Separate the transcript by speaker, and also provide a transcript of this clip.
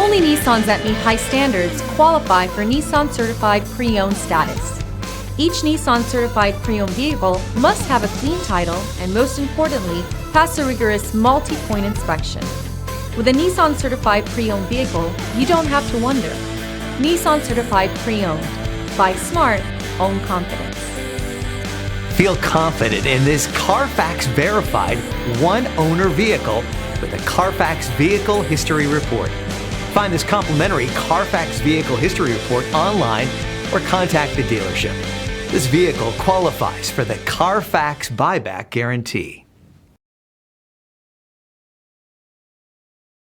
Speaker 1: Only Nissans that meet high standards qualify for Nissan Certified Pre-Owned status. Each Nissan Certified Pre-Owned vehicle must have a clean title and, most importantly, pass a rigorous multi-point inspection. With a Nissan Certified Pre-Owned vehicle, you don't have to wonder. Nissan Certified Pre-Owned. Buy smart, own confidence.
Speaker 2: Feel confident in this CARFAX verified one-owner vehicle with a CARFAX Vehicle History Report. Find this complimentary CARFAX Vehicle History Report online or contact the dealership. This vehicle qualifies for the CARFAX buyback guarantee.